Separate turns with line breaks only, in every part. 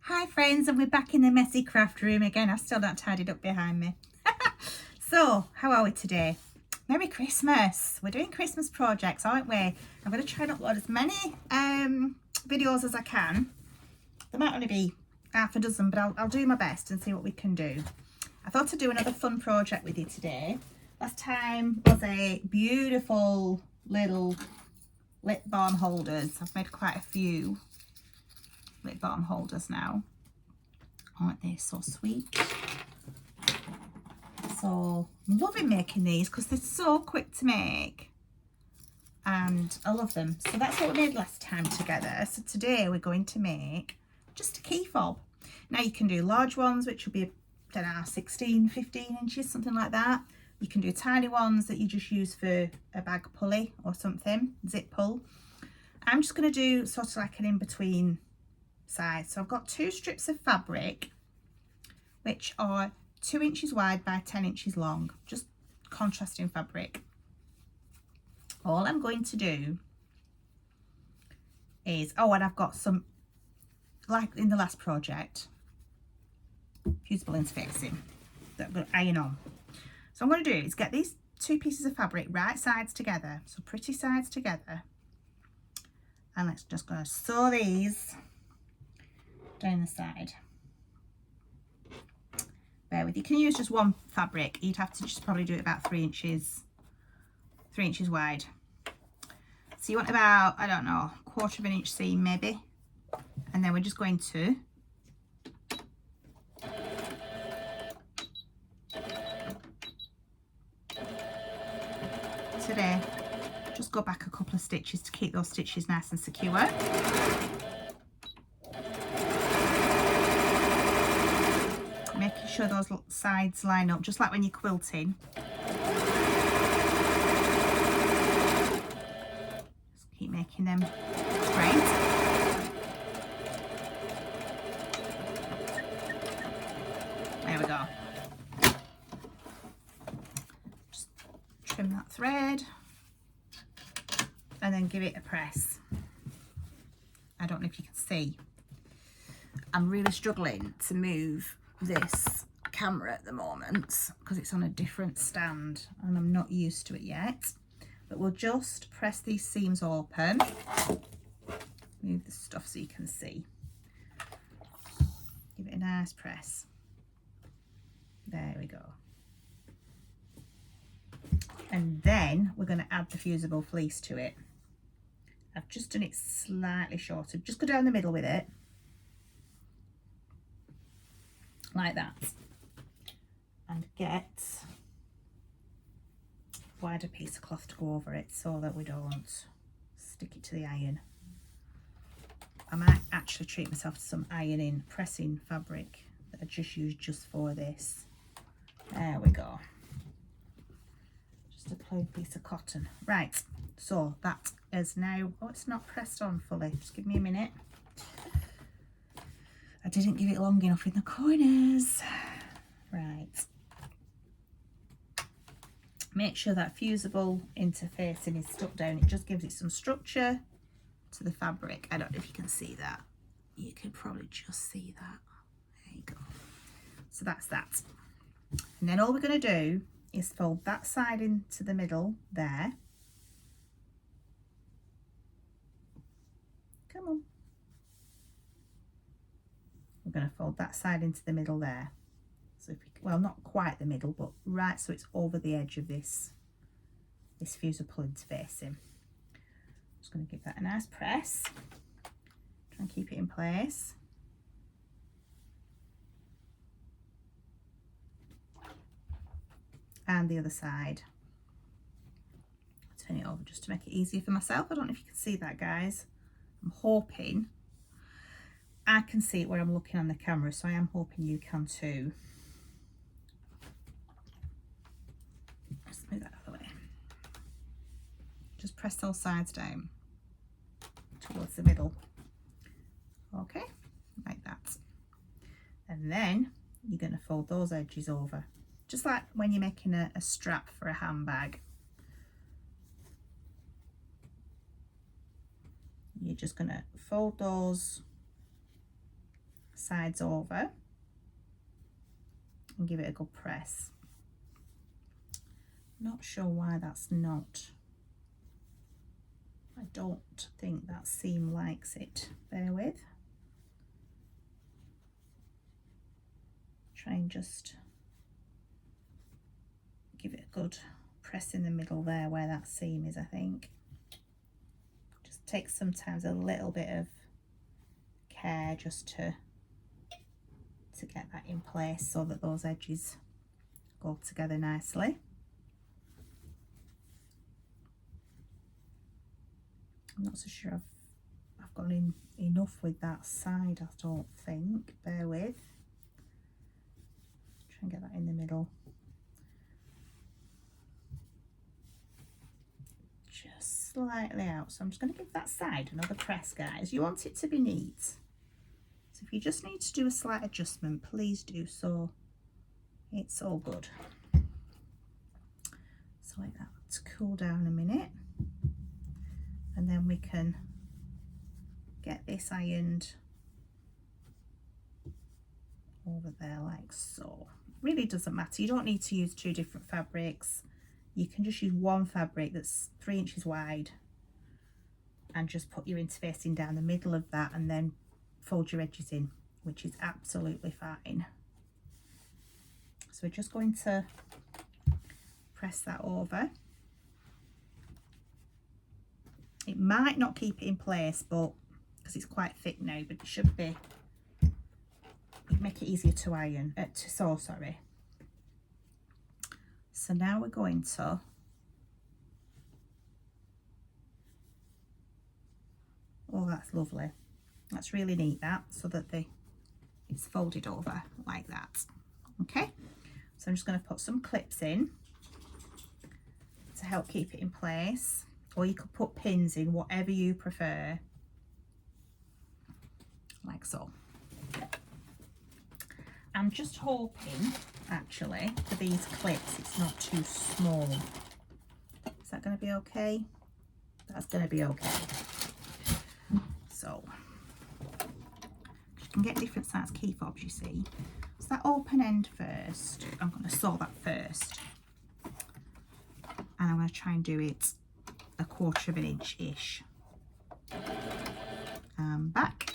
Hi friends, and we're back in the messy craft room again. I've still not tidied up behind me. So, how are we today? Merry Christmas. We're doing Christmas projects, aren't we? I'm going to try and upload as many videos as I can. There might only be half a dozen, but I'll do my best and see what we can do. I thought I'd do another fun project with you today. Last time was a beautiful little lip balm holders. I've made quite a few lip balm holders now. Aren't they so sweet? So I'm loving making these because they're so quick to make and I love them. So that's what we made last time together. So today we're going to make just a key fob. Now you can do large ones, which will be, I don't know, 16, 15 inches, something like that. You can do tiny ones that you just use for a bag pulley or something, zip pull. I'm just going to do sort of like an in-between size. So I've got 2 strips of fabric which are 2 inches wide by 10 inches long, just contrasting fabric. All I'm going to do is, oh, and I've got some, like in the last project, fusible interfacing that I'm going to iron on. So I'm going to do is get these 2 pieces of fabric right sides together, so pretty sides together, and let's just go sew these down the side. Bear with, you can use just one fabric. You'd have to just probably do it about 3 inches wide. So you want about, I don't know, 1/4 of an inch seam maybe, and then we're just going to today just go back a couple of stitches to keep those stitches nice and secure. Making sure those sides line up, just like when you're quilting. Just keep making them straight. There we go. Just trim that thread and then give it a press. I don't know if you can see. I'm really struggling to move this camera at the moment because it's on a different stand and I'm not used to it yet, but we'll just press these seams open, move the stuff so you can see, give it a nice press. There we go. And then we're going to add the fusible fleece to it. I've just done it slightly shorter, just go down the middle with it like that, and get a wider piece of cloth to go over it so that we don't stick it to the iron. I might actually treat myself to some ironing, pressing fabric that I just used just for this. There we go. Just a plain piece of cotton. Right, so that is now, oh, it's not pressed on fully, just give me a minute. I didn't give it long enough in the corners. Right. Make sure that fusible interfacing is stuck down. It just gives it some structure to the fabric. I don't know if you can see that. You can probably just see that. There you go. So that's that. And then all we're going to do is fold that side into the middle there. Come on. We're going to fold that side into the middle there. So if we, well, not quite the middle, but right so it's over the edge of this fusible interfacing. Just going to give that a nice press. Try and keep it in place. And the other side. Turn it over just to make it easier for myself. I don't know if you can see that, guys. I'm hoping I can see it where I'm looking on the camera, so I am hoping you can too. Just move that out of the way. Just press those sides down towards the middle. Okay, like that. And then you're going to fold those edges over, just like when you're making a strap for a handbag. You're just going to fold those sides over and give it a good press. Not sure why that's not. I don't think that seam likes it. Bear with. Try and just give it a good press in the middle there where that seam is, I think. Just takes sometimes a little bit of care just to get that in place so that those edges go together nicely. I'm not so sure I've gone in enough with that side, I don't think. Bear with. Try and get that in the middle. Just slightly out. So I'm just going to give that side another press, guys. You want it to be neat. So if you just need to do a slight adjustment, please do so. It's all good. So like that to cool down a minute. And then we can get this ironed over there like so. Really doesn't matter. You don't need to use 2 different fabrics. You can just use one fabric that's 3 inches wide and just put your interfacing down the middle of that and then fold your edges in, which is absolutely fine. So we're just going to press that over. It might not keep it in place, but because it's quite thick now, but it should be. It'd make it easier to iron, to sew, sorry. So now we're going to oh, that's lovely. That's really neat, that, so that it's folded over like that. Okay, so I'm just going to put some clips in to help keep it in place. Or you could put pins in, whatever you prefer, like so. I'm just hoping, actually, for these clips, it's not too small. Is that going to be okay? That's going to be okay. So, you can get different size key fobs, you see. So that open end first, I'm going to sew that first. And I'm going to try and do it 1/4 of an inch-ish. Back.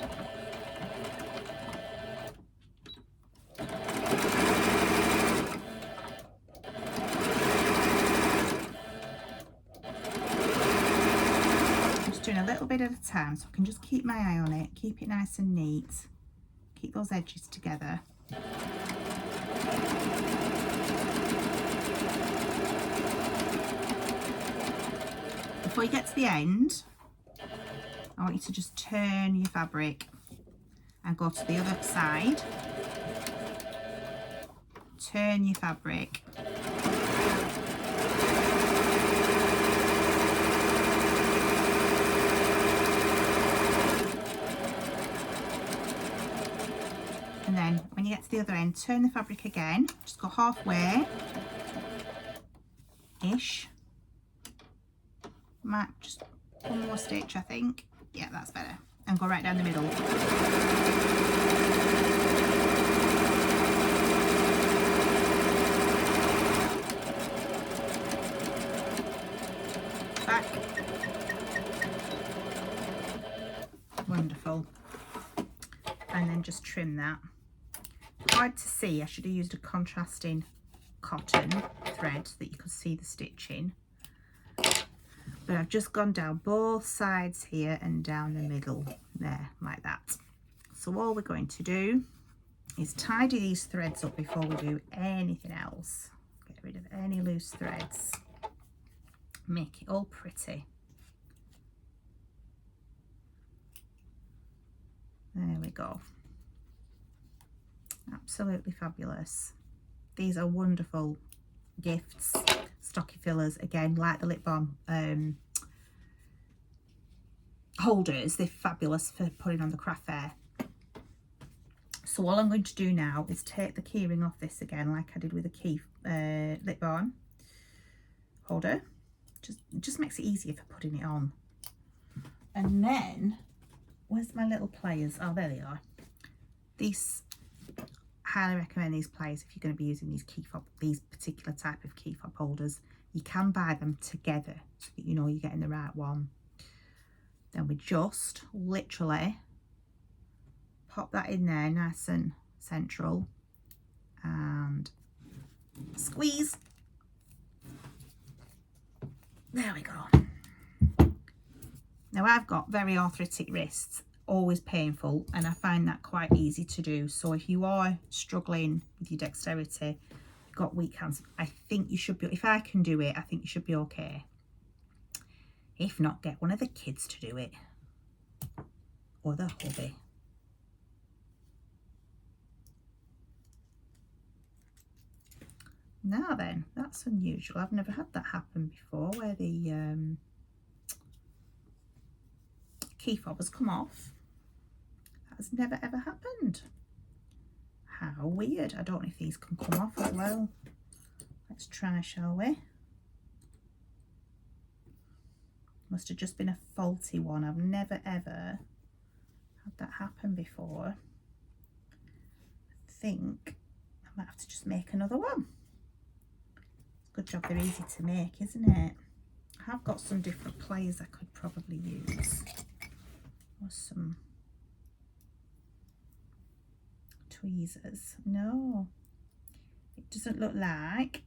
Just doing a little bit at a time so I can just keep my eye on it, keep it nice and neat, keep those edges together. Before you get to the end, I want you to just turn your fabric and go to the other side. Turn your fabric. And then when you get to the other end, turn the fabric again. Just go halfway-ish. Might just one more stitch, I think. Yeah, that's better. And go right down the middle. Back. Wonderful. And then just trim that. Hard to see. I should have used a contrasting cotton thread so that you could see the stitching. But I've just gone down both sides here and down the middle there, like that. So all we're going to do is tidy these threads up before we do anything else. Get rid of any loose threads. Make it all pretty. There we go. Absolutely fabulous. These are wonderful gifts. Stocking fillers, again, like the lip balm holders. They're fabulous for putting on the craft fair. So all I'm going to do now is take the keyring off this again, like I did with the lip balm holder. Just makes it easier for putting it on. And then, where's my little pliers? Oh, there they are. This, highly recommend these pliers if you're going to be using these particular type of key fob holders. You can buy them together so that you know you're getting the right one. Then we just literally pop that in there nice and central and squeeze. There we go. Now I've got very arthritic wrists, always painful, and I find that quite easy to do. So if you are struggling with your dexterity, you've got weak hands, I think you should be, if I can do it, I think you should be okay. If not, get one of the kids to do it, or the hubby. Now then, that's unusual. I've never had that happen before, where the key fob has come off. That has never ever happened. How weird. I don't know if these can come off as well. Let's try, shall we? Must have just been a faulty one. I've never ever had that happen before. I think I might have to just make another one. Good job they're easy to make, isn't it? I have got some different pliers I could probably use. Or some tweezers. No, it doesn't look like.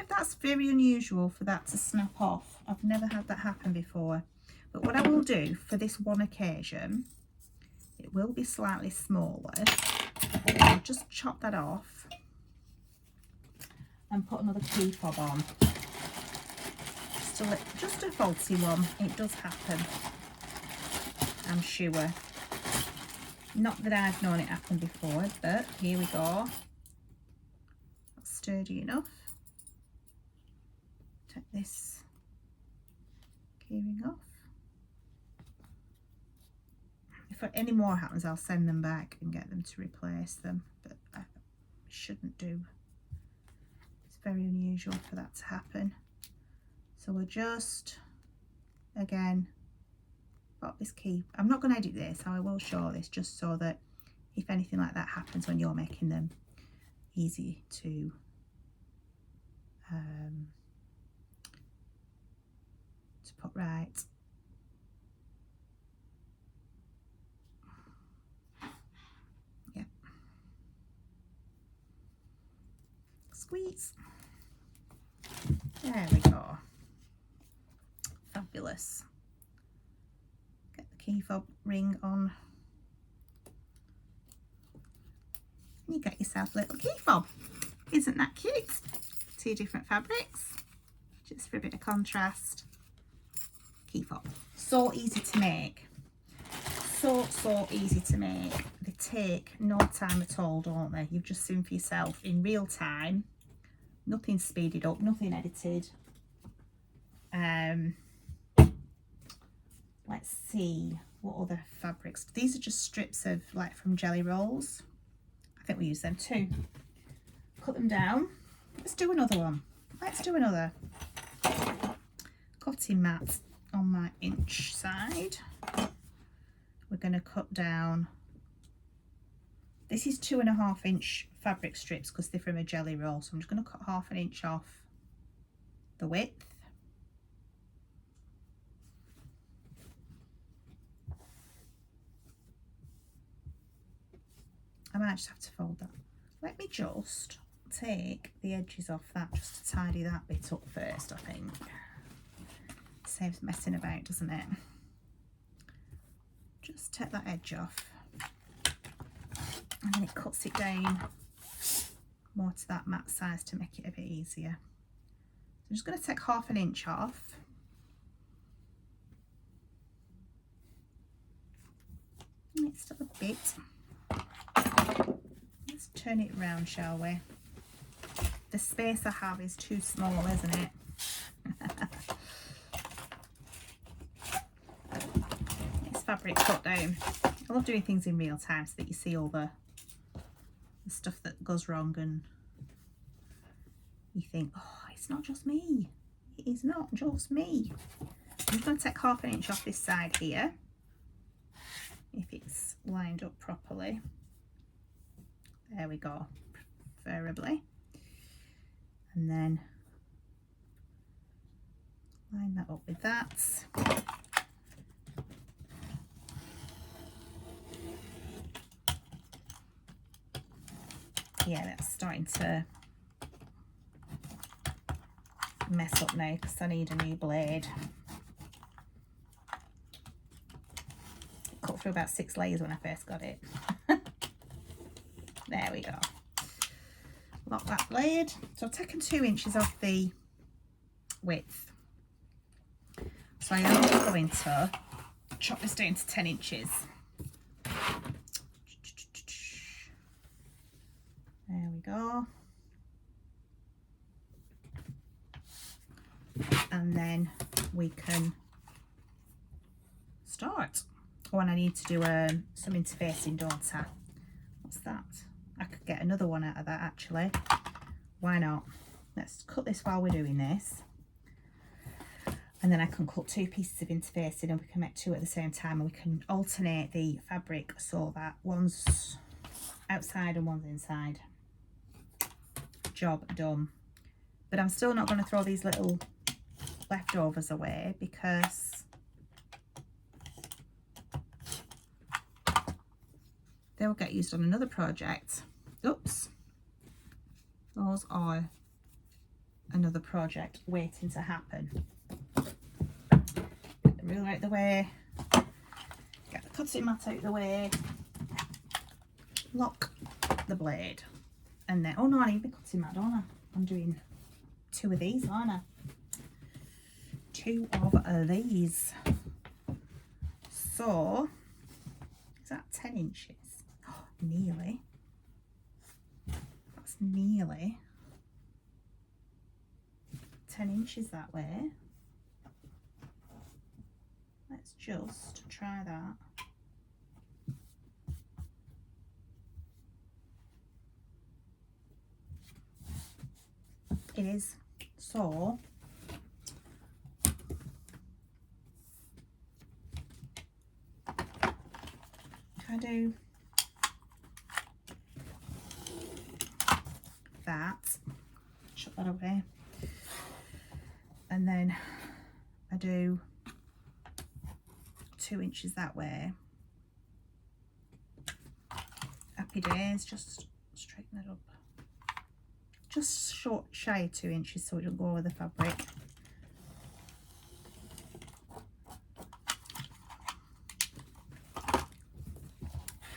That's very unusual for that to snap off. I've never had that happen before. But what I will do for this one occasion, it will be slightly smaller. I'll just chop that off and put another key fob on. Just a faulty one. It does happen, I'm sure. Not that I've known it happen before, but here we go. That's sturdy enough. Take this keyring off. If any more happens, I'll send them back and get them to replace them, but I shouldn't do. It's very unusual for that to happen. So we'll just, again, pop this key. I'm not going to edit this, I will show this just so that if anything like that happens when you're making them, easy to put right. Yeah. Squeeze. There we go. Fabulous. Get the key fob ring on. You get yourself a little key fob. Isn't that cute? Two different fabrics, just for a bit of contrast. Key fob. So easy to make. So easy to make. They take no time at all, don't they? You've just seen for yourself in real time. Nothing speeded up, nothing edited. Let's see what other fabrics. These are just strips of, like, from jelly rolls. I think we use them too. Cut them down. Let's do another one. Let's do another cutting mat on my inch side. We're going to cut down. This is 2.5 inch fabric strips because they're from a jelly roll. So I'm just going to cut 1/2 inch off the width. I might just have to fold that. Let me just take the edges off that just to tidy that bit up first, I think. Saves messing about, doesn't it? Just take that edge off. And then it cuts it down more to that mat size to make it a bit easier. So I'm just going to take 1/2 inch off. And it's still a bit. Let's turn it round, shall we? The space I have is too small, isn't it? It's fabric cut down. I love doing things in real time so that you see all the stuff that goes wrong and you think, oh, it's not just me. It is not just me. I'm just going to take 1/2 inch off this side here. if it's lined up properly. There we go, preferably. And then line that up with that. Yeah, that's starting to mess up now because I need a new blade. Cut through about 6 layers when I first got it. There we go. Lock that blade. So I've taken 2 inches off the width. So I am just going to chop this down to 10 inches. There we go. And then we can start. Oh, and I need to do some interfacing, don't I? What's that? I could get another one out of that actually. Why not? Let's cut this while we're doing this. And then I can cut 2 pieces of interfacing and we can make 2 at the same time, and we can alternate the fabric so that one's outside and one's inside. Job done. But I'm still not going to throw these little leftovers away because they'll get used on another project. Oops. Those are another project waiting to happen. Get the ruler out of the way. Get the cutting mat out of the way. Lock the blade. And then, oh no, I need the cutting mat, don't I? I'm doing 2 of these, aren't I? 2 of these. So, is that 10 inches? Oh, nearly. That's nearly 10 inches that way. Let's just try that. It is. So if I do that, shut that away, and then I do 2 inches that way, happy days. Just straighten it up. Just short, shy of 2 inches so it doesn't go over the fabric.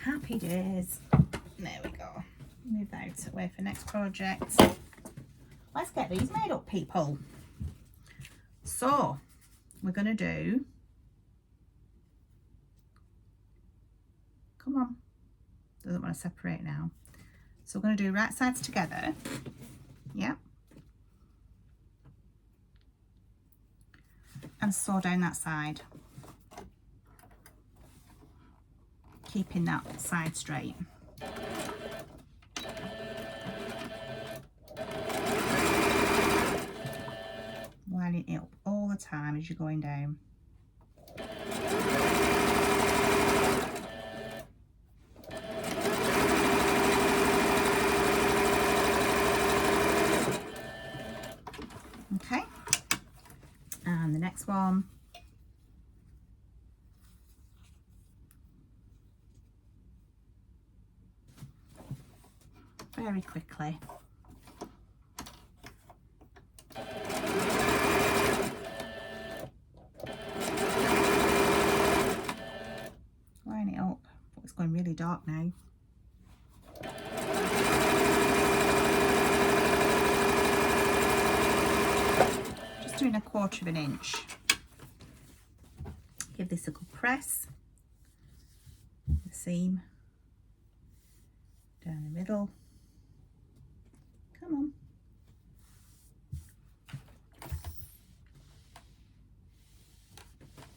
Happy days. There we go. Move that out of the way for next project. Let's get these made up, people. So we're going to do, come on, doesn't want to separate now. So we're going to do right sides together. Yeah. And sew down that side. Keeping that side straight. Lining it up all the time as you're going down. Okay, and the next one, very quickly. Line it up. Oh, it's going really dark now. Doing 1/4 of an inch. Give this a good press. The seam down the middle. Come on.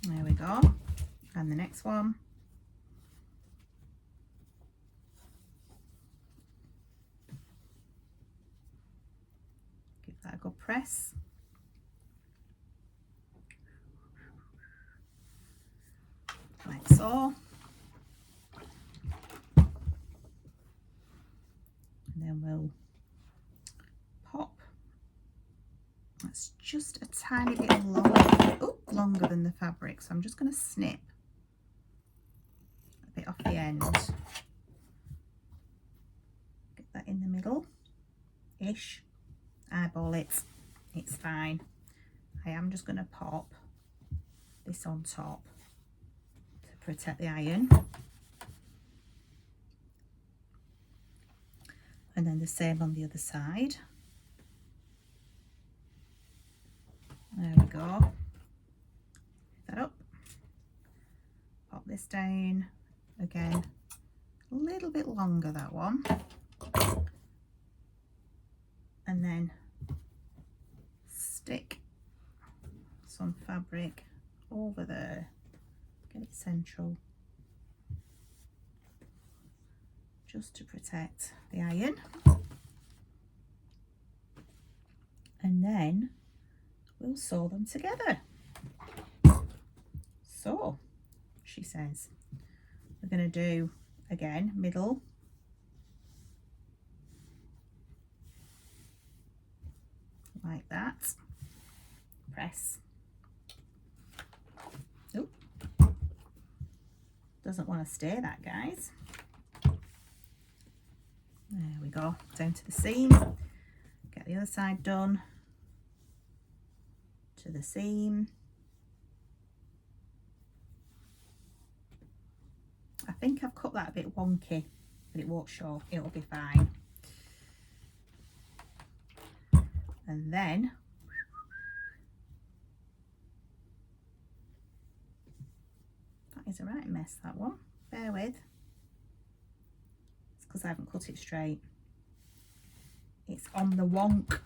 There we go. And the next one. Give that a good press. Like so. then we'll pop. That's just a tiny bit longer than the fabric, so I'm just going to snip a bit off the end. Get that in the middle-ish. Eyeball it. It's fine. I am just going to pop this on top to protect the iron. And then the same on the other side. There we go. Pick that up. Pop this down. Again, a little bit longer, that one. And then stick some fabric over there. Get it central. Just to protect the iron. And then we'll sew them together. So, she says, we're going to do, again, middle. Like that. Press. Oop. Doesn't want to stay that, guys. There we go, down to the seam, get the other side done, to the seam. I think I've cut that a bit wonky, but it won't show, it'll be fine. And then, that is a right mess, that one, bear with. Because I haven't cut it straight. It's on the wonk.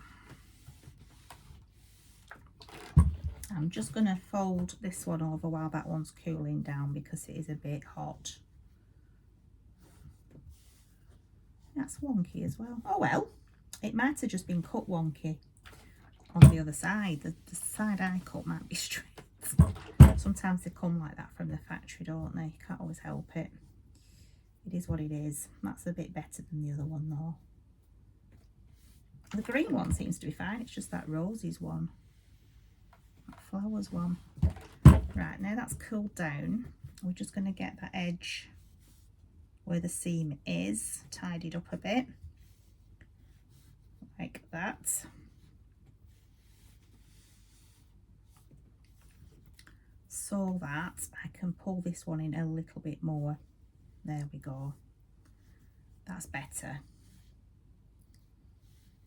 I'm just going to fold this one over while that one's cooling down because it is a bit hot. That's wonky as well. Oh well, it might have just been cut wonky on the other side. The side I cut might be straight. Sometimes they come like that from the factory, don't they? You can't always help it. It is what it is. That's a bit better than the other one though. The green one seems to be fine. It's just that roses one. That flowers one. Right, now that's cooled down. We're just going to get that edge where the seam is tidied up a bit. Like that. So that I can pull this one in a little bit more. There we go. That's better.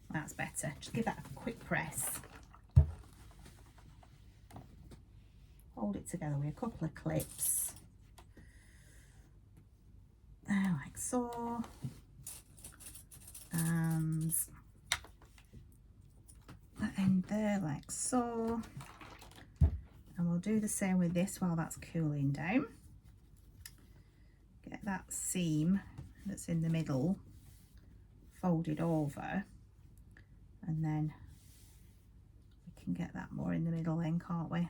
That's better. Just give that a quick press. Hold it together with a couple of clips. Like so. And that end there like so. And we'll do the same with this while that's cooling down. Get that seam that's in the middle folded over, and then we can get that more in the middle then, can't we?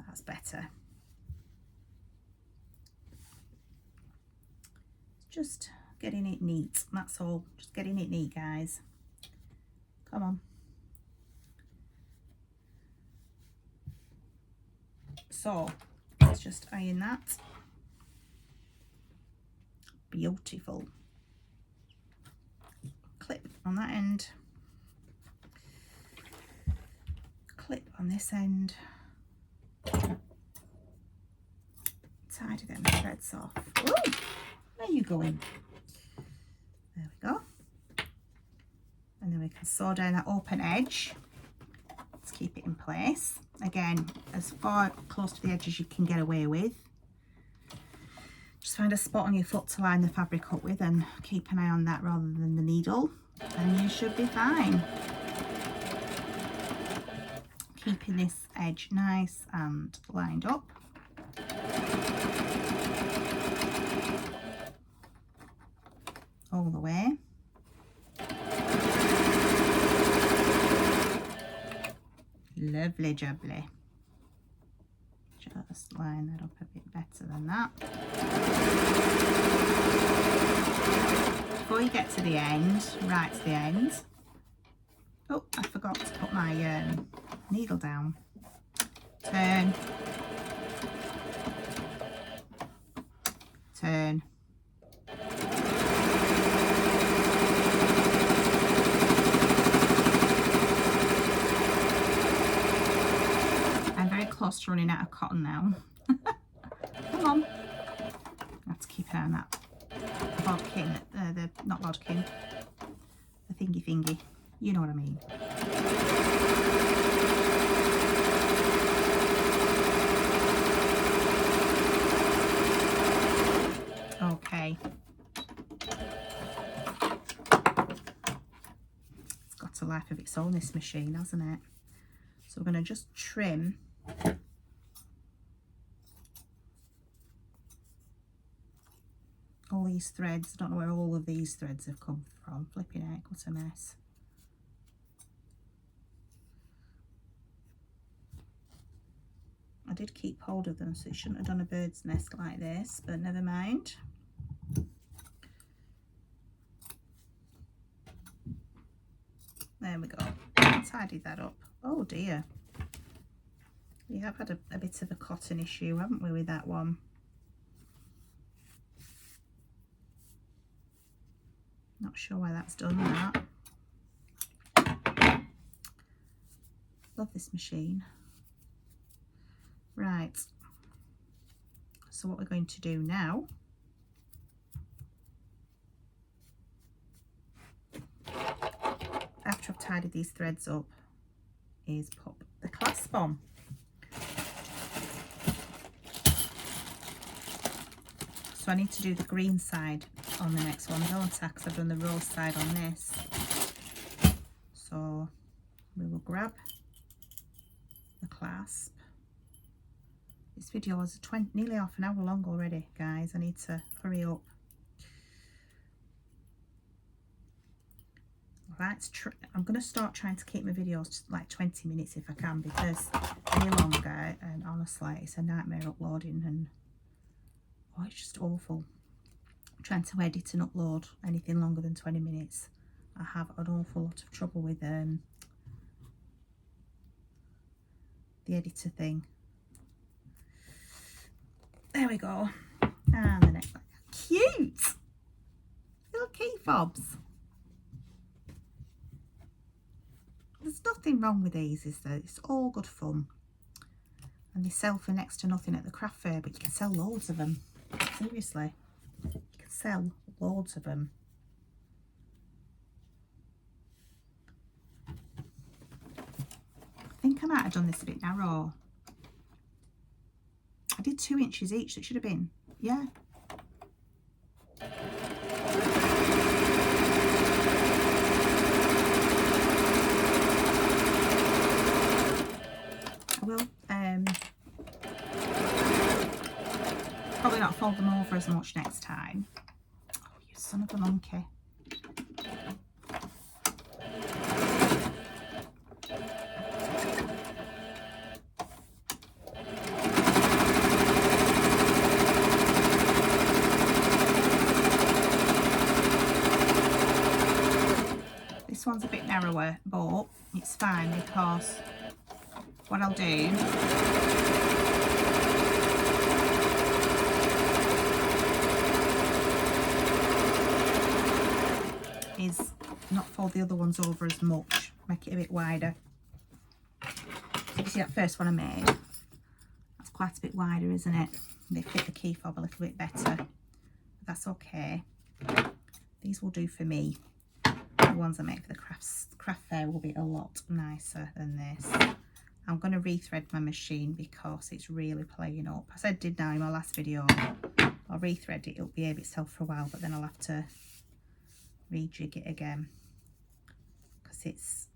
That's better. Just getting it neat, that's all. Just getting it neat, guys. Come on. So let's just iron that. Beautiful. Clip on that end, clip on this end, tidy them threads off. Ooh, where are you going? There we go. And then we can sew down that open edge. Let's keep it in place. Again, as far close to the edge as you can get away with. Just find a spot on your foot to line the fabric up with and keep an eye on that rather than the needle, and you should be fine. Keeping this edge nice and lined up. All the way. Lovely jubbly. Just line that up a bit better than that. Before you get to the end, right to the end. Oh, I forgot to put my needle down. Turn. Turn. I'm very close to running out of cotton now. Come on. I have to keep an eye on that bodkin, not bodkin, the thingy. You know what I mean. Okay. It's got a life of its own, this machine, hasn't it? So we're going to just trim all these threads. I don't know where all of these threads have come from. Flipping heck, what a mess. I did keep hold of them, so it shouldn't have done a bird's nest like this, but never mind. There we go. Tidied that up. Oh dear. We have had a bit of a cotton issue, haven't we, with that one? Not sure why that's done that. Love this machine. Right. So what we're going to do now, after I've tidied these threads up, is pop the clasp on. So I need to do the green side on the next one, don't I? Because I've done the rose side on this. So we will grab the clasp. This video is nearly half an hour long already, guys. I need to hurry up. Right, I'm going to start trying to keep my videos like 20 minutes if I can, because any longer, and honestly, it's a nightmare uploading, and oh, it's just awful. Trying to edit and upload anything longer than 20 minutes. I have an awful lot of trouble with the editor thing. There we go. And the next one. Cute! Little key fobs. There's nothing wrong with these, is there? It's all good fun. And they sell for next to nothing at the craft fair, but you can sell loads of them. Seriously. You can sell loads of them. I think I might have done this a bit narrow. I did 2 inches each, so it should have been, yeah. I will probably not fold them over as much next time. Oh, you son of a monkey. This one's a bit narrower, but it's fine because what I'll do is not fold the other ones over as much, make it a bit wider. So you see that first one I made, that's quite a bit wider, isn't it? They fit the key fob a little bit better, but that's okay. These will do for me. The ones I make for the craft fair will be a lot nicer than this. I'm going to rethread my machine because it's really playing up. As I did now in my last video, I'll rethread it, it'll behave itself for a while, but then I'll have to rejig it again because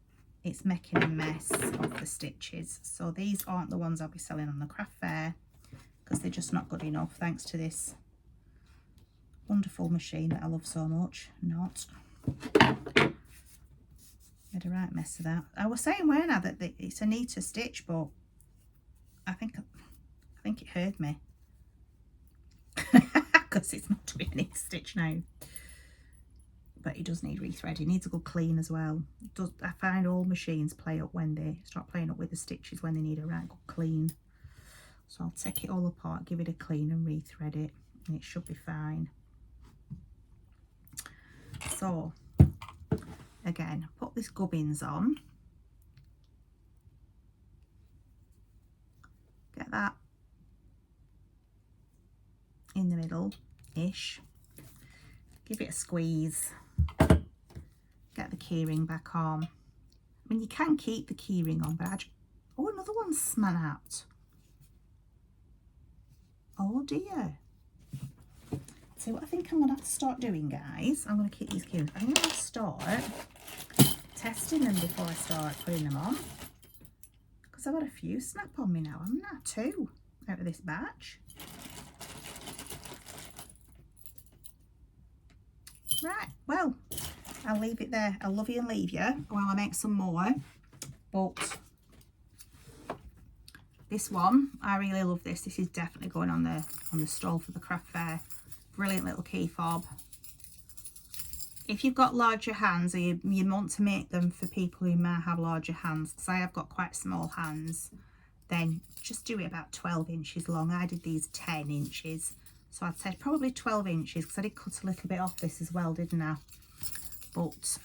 it's making a mess of the stitches. So these aren't the ones I'll be selling on the craft fair because they're just not good enough, thanks to this wonderful machine that I love so much. Made a right mess of that. I was saying, weren't I, that it's a neater stitch, but I think it hurt me because it's not doing any stitch now. but it does need rethreading. It needs a good clean as well. I find all machines play up when they start playing up with the stitches when they need a right good clean. So I'll take it all apart, give it a clean and rethread it, and it should be fine. So again, put this gubbins on. Get that in the middle-ish. Give it a squeeze. Get the keyring back on. I mean, you can keep the keyring on, but oh, another one's snapped. Oh dear. So what I think I'm going to have to start doing, guys, I'm going to keep these keyrings. I'm going to start testing them before I start putting them on. Because I've had a few snap on me now. I'm not 2 out of this batch. Right, well, I'll leave it there. I'll love you and leave you while I make some more. But this one, I really love this. This is definitely going on the stall for the craft fair. Brilliant little key fob. If you've got larger hands, or you want to make them for people who might have larger hands, because I have got quite small hands, then just do it about 12 inches long. I did these 10 inches. So I'd say probably 12 inches, because I did cut a little bit off this as well, didn't I? But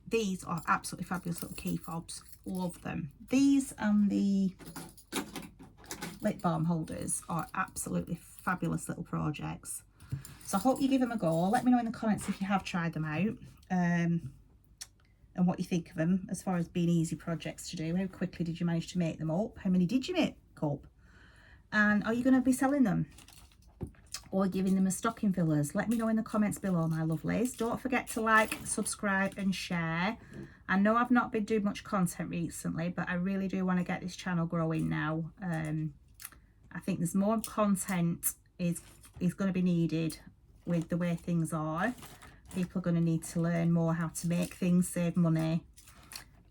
these are absolutely fabulous little key fobs. Love them. These and the lip balm holders are absolutely fabulous little projects. So I hope you give them a go. Let me know in the comments if you have tried them out, and what you think of them as far as being easy projects to do. How quickly did you manage to make them up? How many did you make up? And are you going to be selling them or giving them as stocking fillers? Let me know in the comments below, my lovelies. Don't forget to like, subscribe and share. I know I've not been doing much content recently, but I really do want to get this channel growing now. I think there's more content is going to be needed with the way things are. People are going to need to learn more how to make things, save money,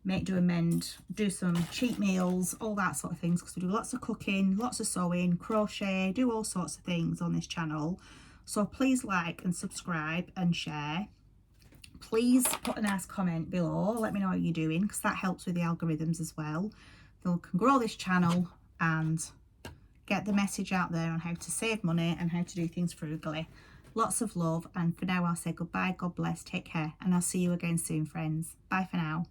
make, do, amend, do some cheap meals, all that sort of things, because we do lots of cooking, lots of sewing, crochet, do all sorts of things on this channel. So please like and subscribe and share. Please put a nice comment below. Let me know how you're doing, because that helps with the algorithms as well. They can grow this channel and get the message out there on how to save money and how to do things frugally. Lots of love, and for now I'll say goodbye, God bless, take care, and I'll see you again soon, friends. Bye for now.